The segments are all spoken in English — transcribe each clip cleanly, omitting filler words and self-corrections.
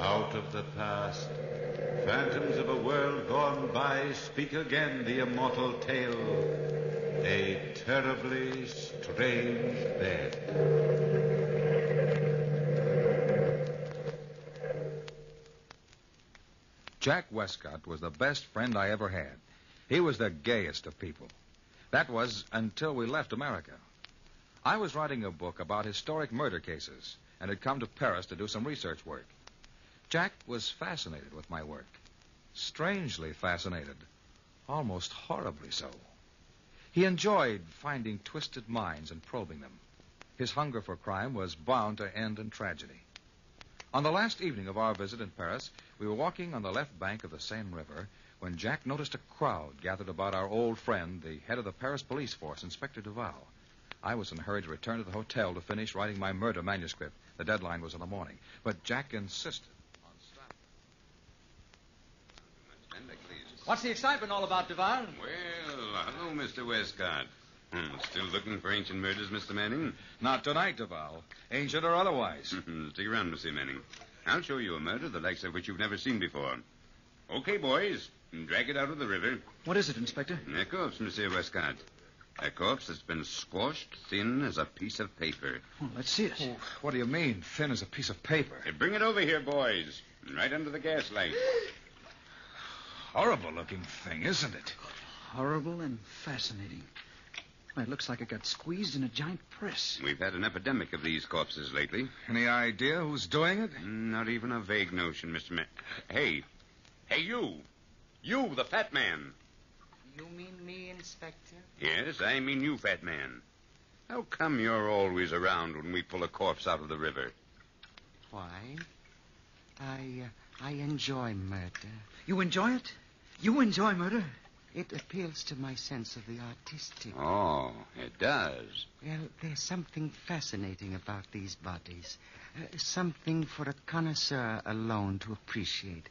Out of the past, phantoms of a world gone by speak again the immortal tale. A terribly strange bed. Jack Westcott was the best friend I ever had. He was the gayest of people. That was until we left America. I was writing a book about historic murder cases and had come to Paris to do some research work. Jack was fascinated with my work. Strangely fascinated. Almost horribly so. He enjoyed finding twisted minds and probing them. His hunger for crime was bound to end in tragedy. On the last evening of our visit in Paris, we were walking on the left bank of the Seine River when Jack noticed a crowd gathered about our old friend, the head of the Paris police force, Inspector Duval. I was in a hurry to return to the hotel to finish writing my murder manuscript. The deadline was in the morning. But Jack insisted on stopping. What's the excitement all about, Duval? Well, hello, Mr. Westcott. Still looking for ancient murders, Mr. Manning? Not tonight, Duval. Ancient or otherwise. Stick around, Mr. Manning. I'll show you a murder the likes of which you've never seen before. Okay, boys. Drag it out of the river. What is it, Inspector? A corpse, Monsieur Westcott. A corpse that's been squashed thin as a piece of paper. Oh, let's see it. Oh, what do you mean, thin as a piece of paper? Hey, bring it over here, boys. Right under the gaslight. Horrible-looking thing, isn't it? Horrible and fascinating. Why, it looks like it got squeezed in a giant press. We've had an epidemic of these corpses lately. Any idea who's doing it? Not even a vague notion, Mr. Hey, you. You, the fat man. You mean me, Inspector? Yes, I mean you, fat man. How come you're always around when we pull a corpse out of the river? Why? I enjoy murder. You enjoy it? You enjoy murder? It appeals to my sense of the artistic. Oh, it does. Well, there's something fascinating about these bodies. Something for a connoisseur alone to appreciate.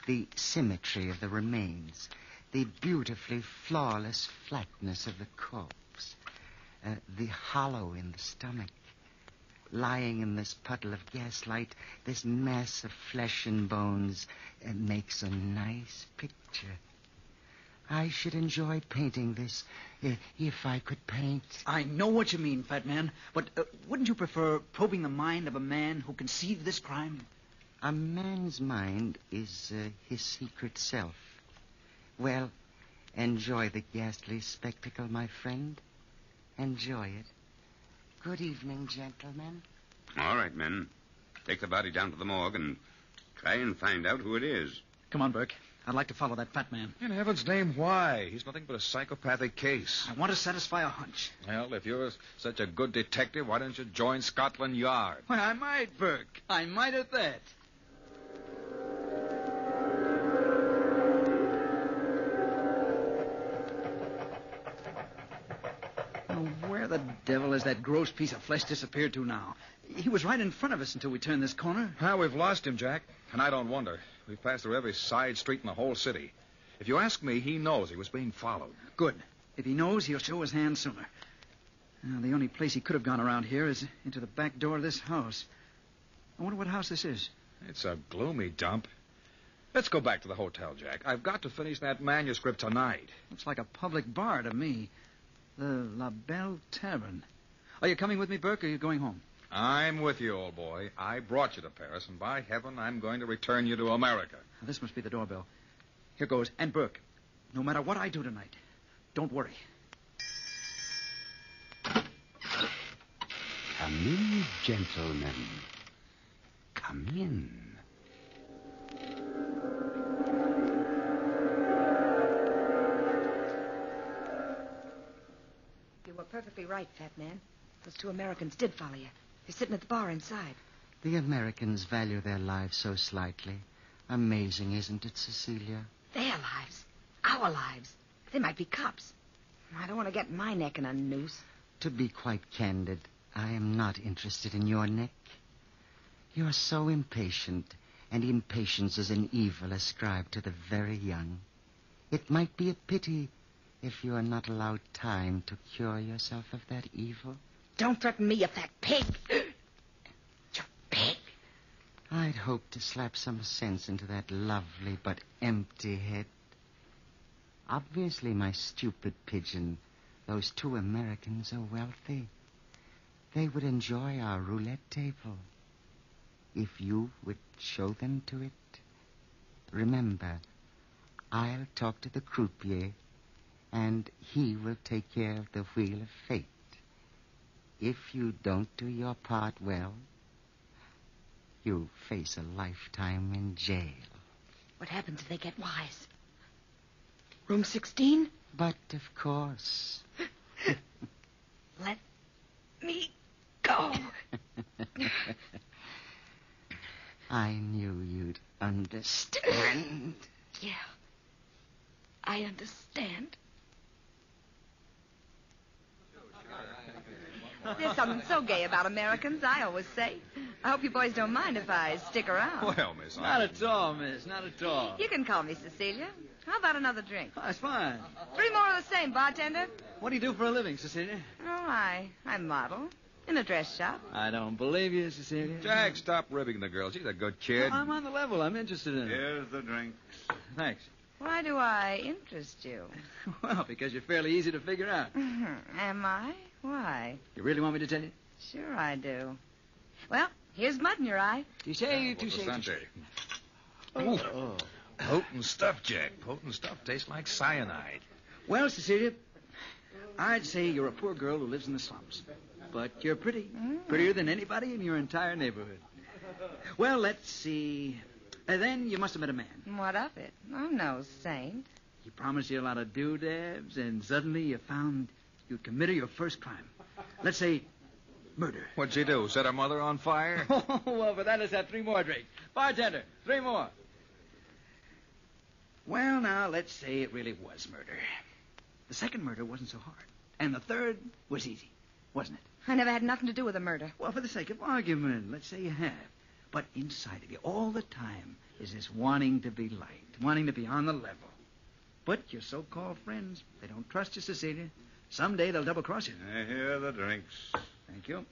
The symmetry of the remains. The beautifully flawless flatness of the corpse. The hollow in the stomach. Lying in this puddle of gaslight, this mass of flesh and bones makes a nice picture. I should enjoy painting this if I could paint. I know what you mean, fat man, but wouldn't you prefer probing the mind of a man who conceived this crime? A man's mind is his secret self. Well, enjoy the ghastly spectacle, my friend. Enjoy it. Good evening, gentlemen. All right, men. Take the body down to the morgue and try and find out who it is. Come on, Burke. I'd like to follow that fat man. In heaven's name, why? He's nothing but a psychopathic case. I want to satisfy a hunch. Well, if you're such a good detective, why don't you join Scotland Yard? Well, I might, Burke. I might at that. Where the devil has that gross piece of flesh disappeared to now? He was right in front of us until we turned this corner. Well, we've lost him, Jack. And I don't wonder. We've passed through every side street in the whole city. If you ask me, he knows he was being followed. Good. If he knows, he'll show his hand sooner. Now, the only place he could have gone around here is into the back door of this house. I wonder what house this is. It's a gloomy dump. Let's go back to the hotel, Jack. I've got to finish that manuscript tonight. Looks like a public bar to me. The La Belle Tavern. Are you coming with me, Burke, or are you going home? I'm with you, old boy. I brought you to Paris, and by heaven, I'm going to return you to America. Now, this must be the doorbell. Here goes. And Burke, no matter what I do tonight, don't worry. Come in, gentlemen. Come in. You were perfectly right, fat man. Those two Americans did follow you. They're sitting at the bar inside. The Americans value their lives so slightly. Amazing, isn't it, Cecilia? Their lives. Our lives. They might be cops. I don't want to get my neck in a noose. To be quite candid, I am not interested in your neck. You're so impatient, and impatience is an evil ascribed to the very young. It might be a pity if you are not allowed time to cure yourself of that evil. Don't threaten me, you fat pig. You pig. I I'd hoped to slap some sense into that lovely but empty head. Obviously, my stupid pigeon, those two Americans are wealthy. They would enjoy our roulette table. If you would show them to it. Remember, I'll talk to the croupier, and he will take care of the wheel of fate. If you don't do your part well, you'll face a lifetime in jail. What happens if they get wise? Room 16? But, of course. Let me go. I knew you'd understand. Yeah. I understand. There's something so gay about Americans, I always say. I hope you boys don't mind if I stick around. Well, Miss, Not at all, miss. Not at all. You can call me Cecilia. How about another drink? Oh, that's fine. 3 more of the same, bartender. What do you do for a living, Cecilia? Oh, I model in a dress shop. I don't believe you, Cecilia. Jack, stop ribbing the girl. She's a good kid. I'm on the level. I'm interested in it. Here's the drinks. Thanks. Why do I interest you? Well, because you're fairly easy to figure out. Am I? Why? You really want me to tell you? Sure I do. Well, here's mud in your eye. Touche, touche, touche. Sante. Ooh. Potent stuff, Jack. Potent stuff tastes like cyanide. Well, Cecilia, I'd say you're a poor girl who lives in the slums. But you're pretty. Prettier than anybody in your entire neighborhood. Well, let's see. Then you must have met a man. What of it? I'm no saint. He promised you a lot of doodads, and suddenly you found you'd committed your first crime. Let's say murder. What'd she do? Set her mother on fire? Oh, well, for that, let's have 3 more drinks. Bartender, 3 more. Well, now, let's say it really was murder. The second murder wasn't so hard. And the third was easy, wasn't it? I never had nothing to do with a murder. Well, for the sake of argument, let's say you have. But inside of you, all the time, is this wanting to be liked, wanting to be on the level. But your so-called friends, they don't trust you, Cecilia. Someday they'll double-cross you. Here are the drinks. Thank you.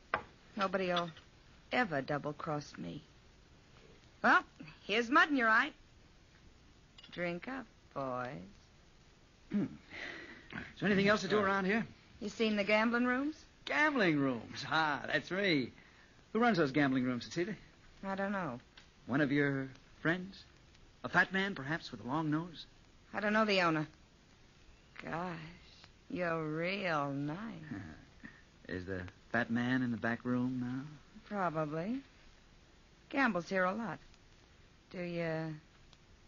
Nobody'll ever double-cross me. Well, here's mud in your eye. Drink up, boys. Is there anything else to do around here? You seen the gambling rooms? Gambling rooms. Ah, that's me. Who runs those gambling rooms, Cecilia? I don't know. One of your friends? A fat man, perhaps, with a long nose? I don't know the owner. Gosh, you're real nice. Is the fat man in the back room now? Probably. Gambles here a lot. Do you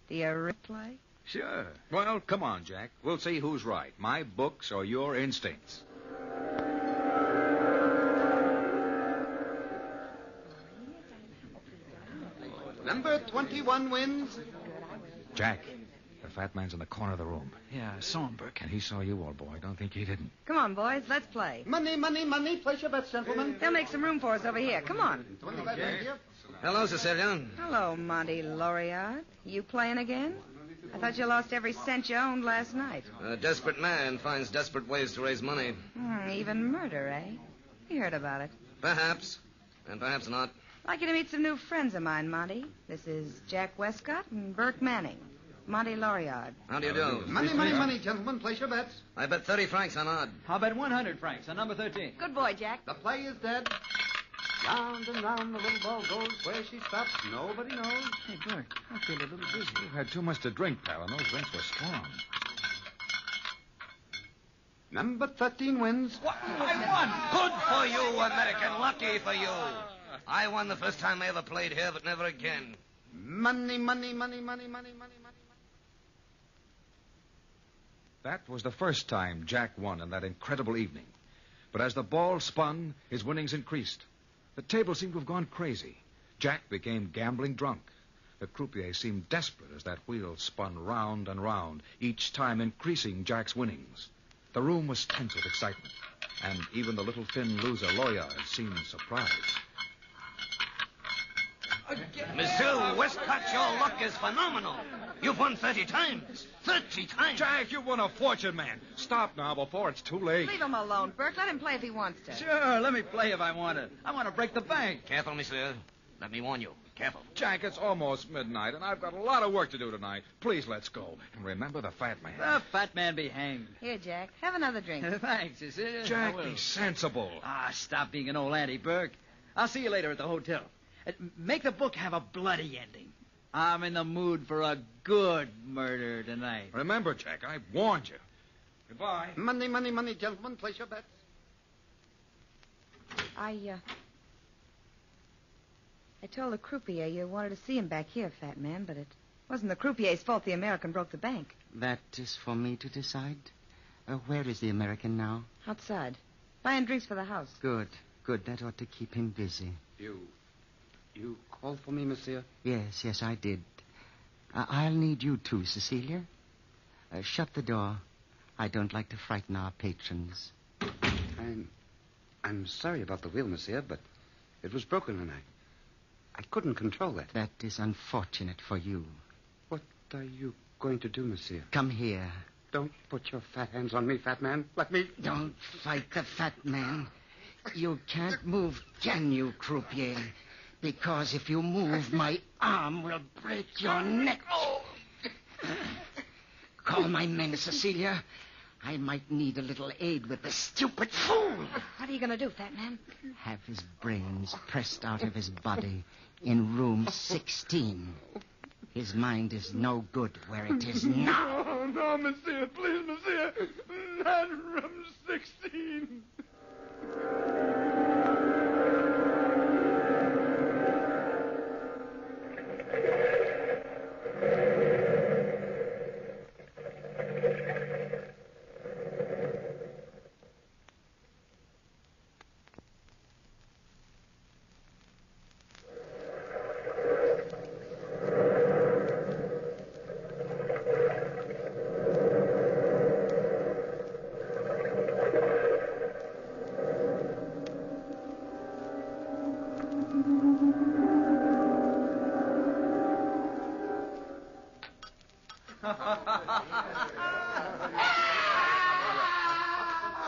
replay? Sure. Well, come on, Jack. We'll see who's right, my books or your instincts. Number 21 wins. Jack, the fat man's in the corner of the room. Yeah, I saw him, Burke. And he saw you, old boy. Don't think he didn't. Come on, boys, let's play. Money, money, money. Place your bets, gentlemen. They'll make some room for us over here. Come on. 25 wins here. Hello, Cecilia. Hello, Monty Loriard. You playing again? I thought you lost every cent you owned last night. A desperate man finds desperate ways to raise money. Even murder, eh? You heard about it. Perhaps, and perhaps not. I'd like you to meet some new friends of mine, Monty. This is Jack Westcott and Burke Manning. Monty Loriard. How do you do? Money, money, money, gentlemen. Place your bets. I bet 30 francs on odd. How about 100 francs on number 13? Good boy, Jack. The play is dead. Round and round the little ball goes. Where she stops, nobody knows. Hey, Burke, I feel a little dizzy. You had too much to drink, pal, and those drinks were strong. Number 13 wins. Good for you, American. Lucky for you. I won the first time I ever played here, but never again. Money, money, money, money, money, money, money. That was the first time Jack won in that incredible evening. But as the ball spun, his winnings increased. The table seemed to have gone crazy. Jack became gambling drunk. The croupier seemed desperate as that wheel spun round and round, each time increasing Jack's winnings. The room was tense with excitement, and even the little thin loser Loriard seemed surprised. Monsieur Westcott, your luck is phenomenal. You've won 30 times. 30 times. Jack, you won a fortune, man. Stop now before it's too late. Leave him alone, Burke. Let him play if he wants to. Sure, let me play if I want to. I want to break the bank. Careful, monsieur. Let me warn you. Careful. Jack, it's almost midnight, and I've got a lot of work to do tonight. Please, let's go. And remember the fat man. The fat man be hanged. Here, Jack. Have another drink. Thanks, Cecilia. Jack, I will. be sensible. Ah, stop being an old Auntie Burke. I'll see you later at the hotel. Make the book have a bloody ending. I'm in the mood for a good murder tonight. Remember, Jack, I warned you. Goodbye. Money, money, money, gentlemen. Place your bets. I told the croupier you wanted to see him back here, fat man, but it wasn't the croupier's fault the American broke the bank. That is for me to decide. Where is the American now? Outside. Buying drinks for the house. Good. That ought to keep him busy. You called for me, monsieur? Yes, I did. I'll need you too, Cecilia. Shut the door. I don't like to frighten our patrons. I'm sorry about the wheel, monsieur, but it was broken and I couldn't control it. That is unfortunate for you. What are you going to do, monsieur? Come here. Don't put your fat hands on me, fat man. Let me... Don't fight the fat man. You can't move, can you, croupier? Because if you move, my arm will break your neck. Call my men, Cecilia. I might need a little aid with this stupid fool. What are you going to do, fat man? Have his brains pressed out of his body in room 16. His mind is no good where it is now. No, monsieur. Please, monsieur. Not room 16.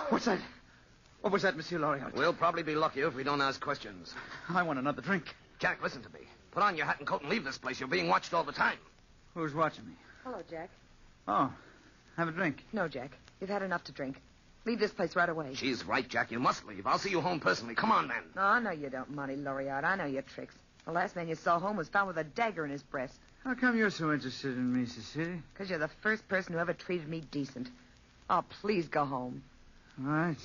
What's that? What was that, Monsieur Loriot? We'll probably be luckier if we don't ask questions. I want another drink. Jack, listen to me. Put on your hat and coat and leave this place. You're being watched all the time. Who's watching me? Hello, Jack. Oh, have a drink. No, Jack. You've had enough to drink. Leave this place right away. She's right, Jack. You must leave. I'll see you home personally. Come on, then. No, no, you don't, Monty Loriot. I know your tricks. The last man you saw home was found with a dagger in his breast. How come you're so interested in me, Cecilia? Because you're the first person who ever treated me decent. Oh, please go home. All right.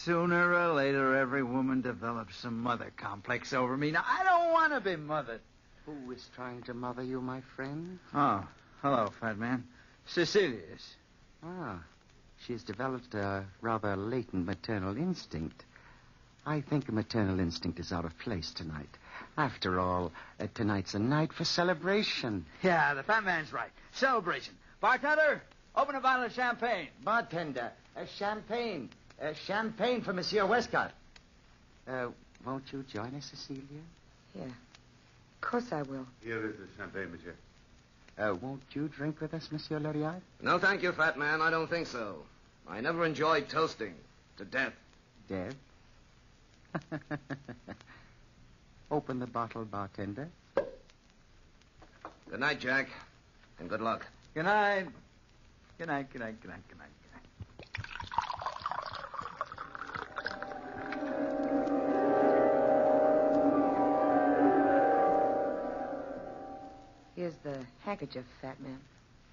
Sooner or later, every woman develops some mother complex over me. Now, I don't want to be mothered. Who is trying to mother you, my friend? Oh, hello, fat man. Cecilia is. Ah, she's developed a rather latent maternal instinct. I think a maternal instinct is out of place tonight. After all, tonight's a night for celebration. Yeah, the fat man's right. Celebration. Bartender, open a bottle of champagne. Bartender, champagne. Champagne for Monsieur Westcott. Won't you join us, Cecilia? Yeah. Of course I will. Here is the champagne, monsieur. Won't you drink with us, Monsieur Loriot? No, thank you, fat man. I don't think so. I never enjoyed toasting to death. Dead? Open the bottle, bartender. Good night, Jack. And good luck. Good night. Good night, good night, good night, good night, good night. Here's the handkerchief, fat man.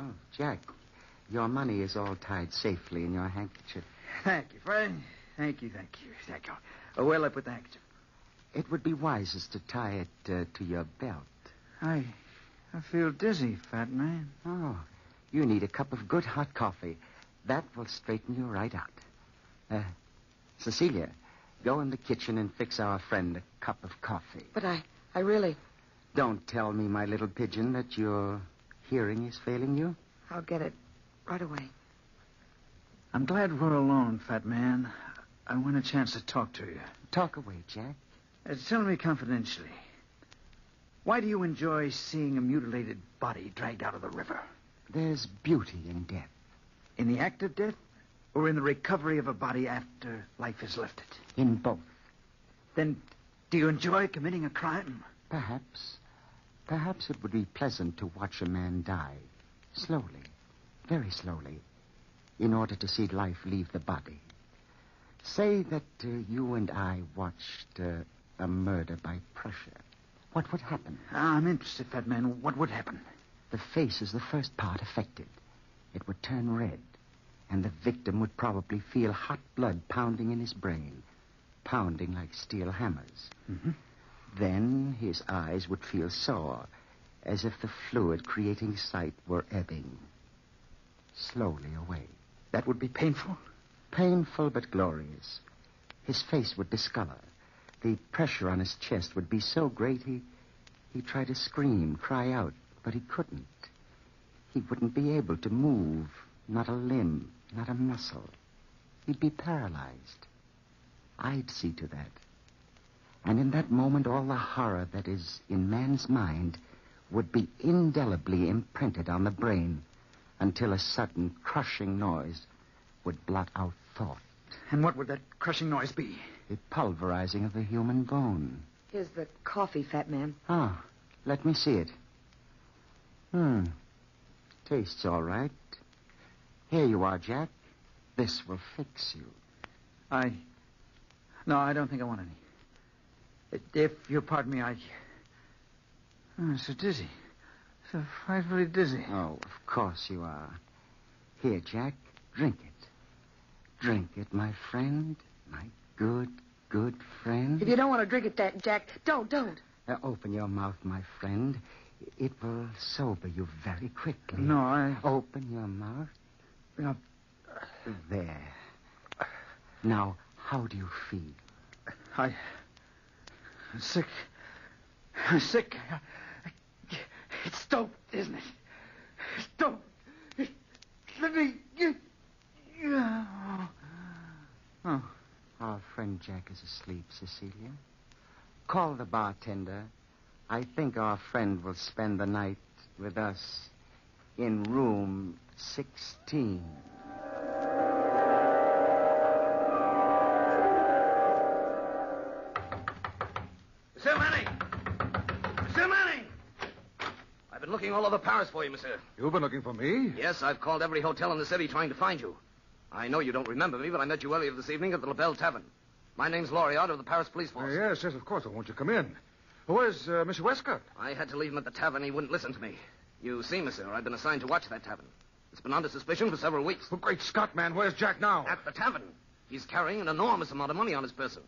Oh, Jack, your money is all tied safely in your handkerchief. Thank you, Fred. Thank you. Where'll I put the handkerchief? It would be wisest to tie it to your belt. I feel dizzy, fat man. Oh, you need a cup of good hot coffee. That will straighten you right out. Cecilia, go in the kitchen and fix our friend a cup of coffee. But I really... Don't tell me, my little pigeon, that your hearing is failing you. I'll get it right away. I'm glad we're alone, fat man. I want a chance to talk to you. Talk away, Jack. Tell me confidentially. Why do you enjoy seeing a mutilated body dragged out of the river? There's beauty in death. In the act of death, or in the recovery of a body after life has left it? In both. Then, do you enjoy committing a crime? Perhaps. Perhaps it would be pleasant to watch a man die, slowly, very slowly, in order to see life leave the body. Say that you and I watched a murder by pressure. What would happen? I'm interested, fat man. What would happen? The face is the first part affected. It would turn red, and the victim would probably feel hot blood pounding in his brain, pounding like steel hammers. Mm-hmm. Then his eyes would feel sore, as if the fluid creating sight were ebbing slowly away. That would be painful? Painful but glorious. His face would discolor. The pressure on his chest would be so great he'd try to scream, cry out, but he couldn't. He wouldn't be able to move, not a limb, not a muscle. He'd be paralyzed. I'd see to that. And in that moment, all the horror that is in man's mind would be indelibly imprinted on the brain until a sudden crushing noise would blot out thought. And what would that crushing noise be? The pulverizing of the human bone. Here's the coffee, fat man. Ah, let me see it. Tastes all right. Here you are, Jack. This will fix you. No, I don't think I want any. If you'll pardon me, I'm so dizzy. So frightfully dizzy. Oh, of course you are. Here, Jack, drink it. Drink it, my friend. My good, good friend. If you don't want to drink it, Jack, don't. Open your mouth, my friend. It will sober you very quickly. No, Open your mouth. No. There. Now, how do you feel? I'm sick. I'm sick. It's dope, isn't it? It's dope. Let me... Oh. Our friend Jack is asleep, Cecilia. Call the bartender. I think our friend will spend the night with us in room 16. Monsieur Manning! Monsieur Manning! I've been looking all over Paris for you, monsieur. You've been looking for me? Yes, I've called every hotel in the city trying to find you. I know you don't remember me, but I met you earlier this evening at the La Belle Tavern. My name's Loriot of the Paris Police Force. Yes, of course. Well, won't you come in? Where's Mr. Westcott? I had to leave him at the tavern. He wouldn't listen to me. You see, monsieur, I've been assigned to watch that tavern. It's been under suspicion for several weeks. Oh, great Scott, man. Where's Jack now? At the tavern. He's carrying an enormous amount of money on his person.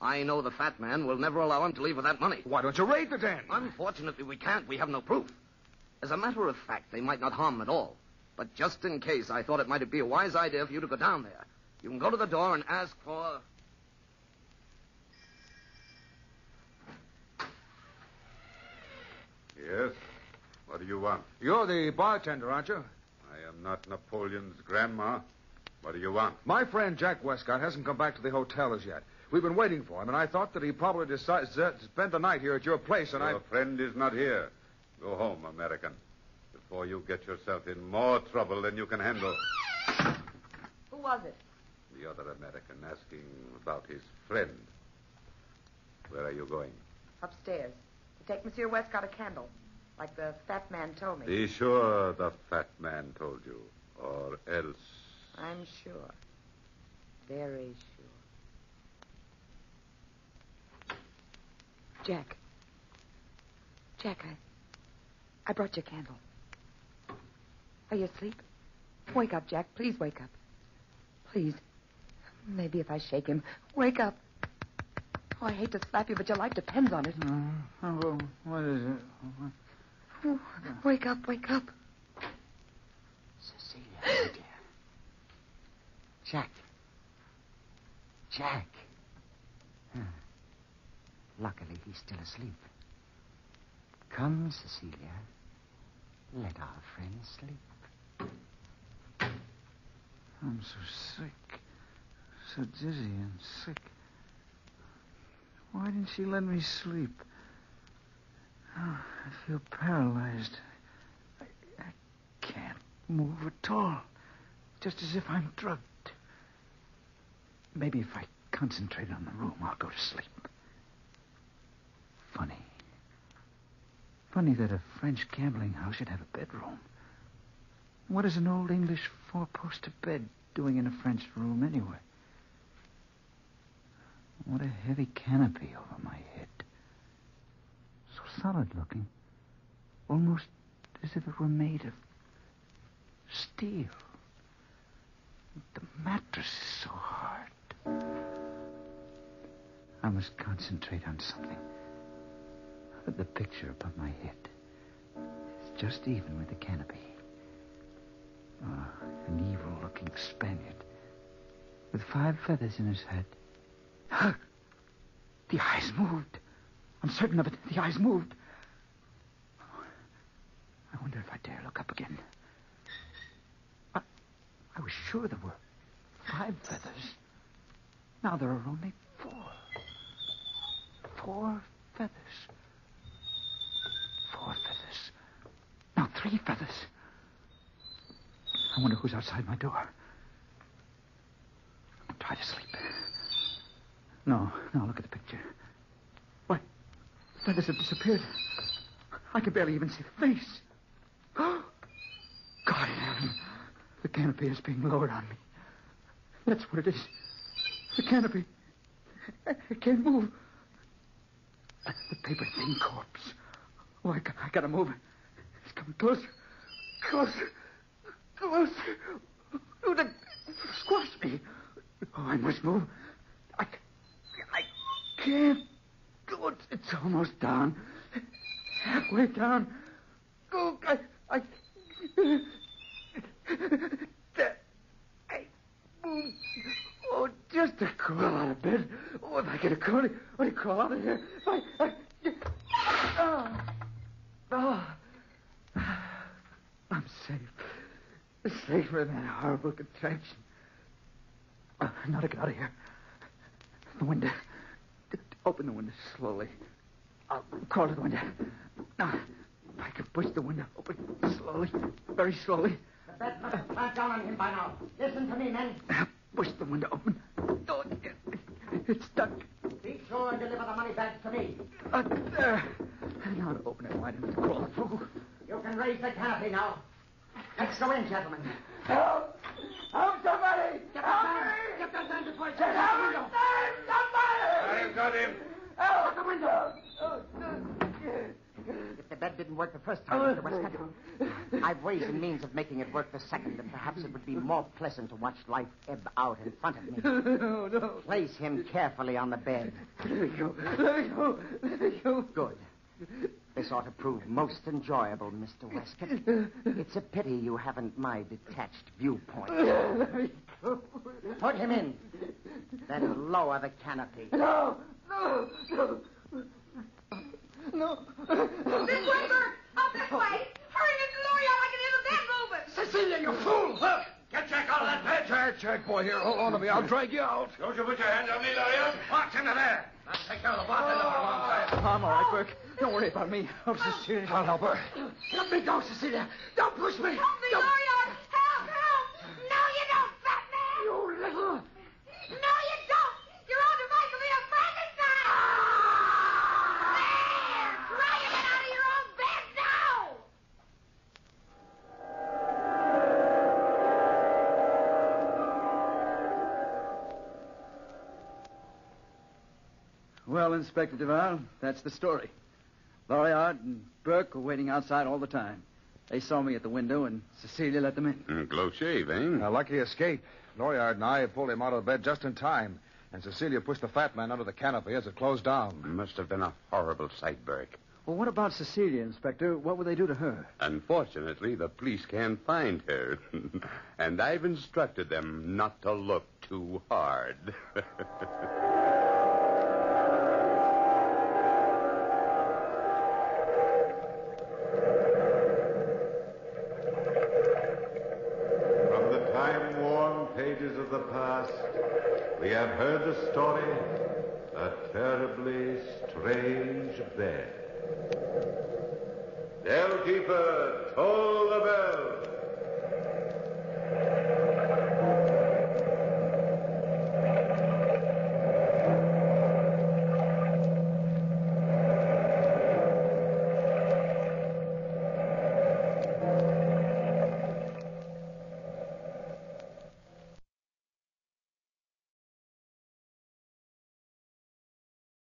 I know the fat man will never allow him to leave with that money. Why don't you raid the den? Unfortunately, we can't. We have no proof. As a matter of fact, they might not harm him at all. But just in case, I thought it might be a wise idea for you to go down there. You can go to the door and ask for... Yes? What do you want? You're the bartender, aren't you? I am not Napoleon's grandma. What do you want? My friend Jack Westcott hasn't come back to the hotel as yet. We've been waiting for him, and I thought that he probably decided to spend the night here at your place, and Your friend is not here. Go home, American, before you get yourself in more trouble than you can handle. Who was it? The other American asking about his friend. Where are you going? Upstairs. To take Monsieur Westcott a candle, like the fat man told me. Be sure the fat man told you, or else... I'm sure. Very sure. Jack. Jack, I brought you a candle. Are you asleep? Wake up, Jack. Please wake up. Please. Maybe if I shake him. Wake up. Oh, I hate to slap you, but your life depends on it. What is it? Oh, wake up, wake up. Cecilia, my dear. Jack. Jack. Luckily, he's still asleep. Come, Cecilia. Let our friend sleep. I'm so sick. So dizzy and sick. Why didn't she let me sleep? Oh, I feel paralyzed. I can't move at all. Just as if I'm drugged. Maybe if I concentrate on the room, I'll go to sleep. Funny. Funny that a French gambling house should have a bedroom. What is an old English four-poster bed doing in a French room anyway? What a heavy canopy over my head. So solid looking. Almost as if it were made of steel. The mattress is so hard. I must concentrate on something. The picture above my head is just even with the canopy. An evil-looking Spaniard with 5 feathers in his head. The eyes moved. I'm certain of it. The eyes moved. I wonder if I dare look up again. I was sure there were 5 feathers. Now there are only 4. 4 feathers. 4 feathers. Now 3 feathers. I wonder who's outside my door. I'll try to sleep. No, look at the picture. Why, feathers have disappeared. I can barely even see the face. God in heaven. The canopy is being lowered on me. That's what it is. The canopy. I can't move. The paper-thin corpse. Oh, I gotta move. It's coming closer. Closer. Oh, squash me. Oh, I must move. I can't. Oh, it's almost down. Halfway down. Oh, I move. Oh, just to crawl out of bed. Oh, if I get a crawl out of here. I'm safe. Safer than that horrible contraction. Now to get out of here. The window. Open the window slowly. I'll crawl to the window. Now, if I can push the window open slowly, very slowly. The bed must have clamped down on him by now. Listen to me, men. Push the window open. Oh, it's stuck. Be sure and deliver the money bags to me. There. Now to open it wide enough to crawl through. You can raise the canopy now. Let's go in, gentlemen. Help! Help somebody! Help me! Get that man before he Get out! Somebody! Got him. Help! Out the window! If the bed didn't work the first time, Mr. Westcott, I've ways and means of making it work the second, and perhaps it would be more pleasant to watch life ebb out in front of me. No. Place him carefully on the bed. Let me go. Good. This ought to prove most enjoyable, Mr. Westcott. It's a pity you haven't my detached viewpoint. Put him in. Then lower the canopy. No. Miss Wimber, up this way. Hurry, Mr. L'Oreal, I can hear the bed moving. Cecilia, you fool! Get Jack out of that bed. Jack, boy, here. Hold on to me. I'll drag you out. Don't you put your hands on me, Larian. Box into there. I'll take care of the bartender for one side. I'm all right, Burke. Don't worry about me. Oh, Cecilia. I'll help her. Let me go, Cecilia. Don't push me. Help me, L'Oreal. Help. No, you don't, fat man. You little... No, you don't. You're on the back of me, a Frankenstein. There. Try to get out of your own bed now. Well, Inspector Duval, that's the story. Loriard and Burke were waiting outside all the time. They saw me at the window, and Cecilia let them in. Close shave, eh? A lucky escape. Loriard and I pulled him out of the bed just in time, and Cecilia pushed the fat man under the canopy as it closed down. Must have been a horrible sight, Burke. Well, what about Cecilia, Inspector? What would they do to her? Unfortunately, the police can't find her. And I've instructed them not to look too hard. From the time-worn pages of the past, we have heard the story, A Terribly Strange Bed. Bellkeeper, toll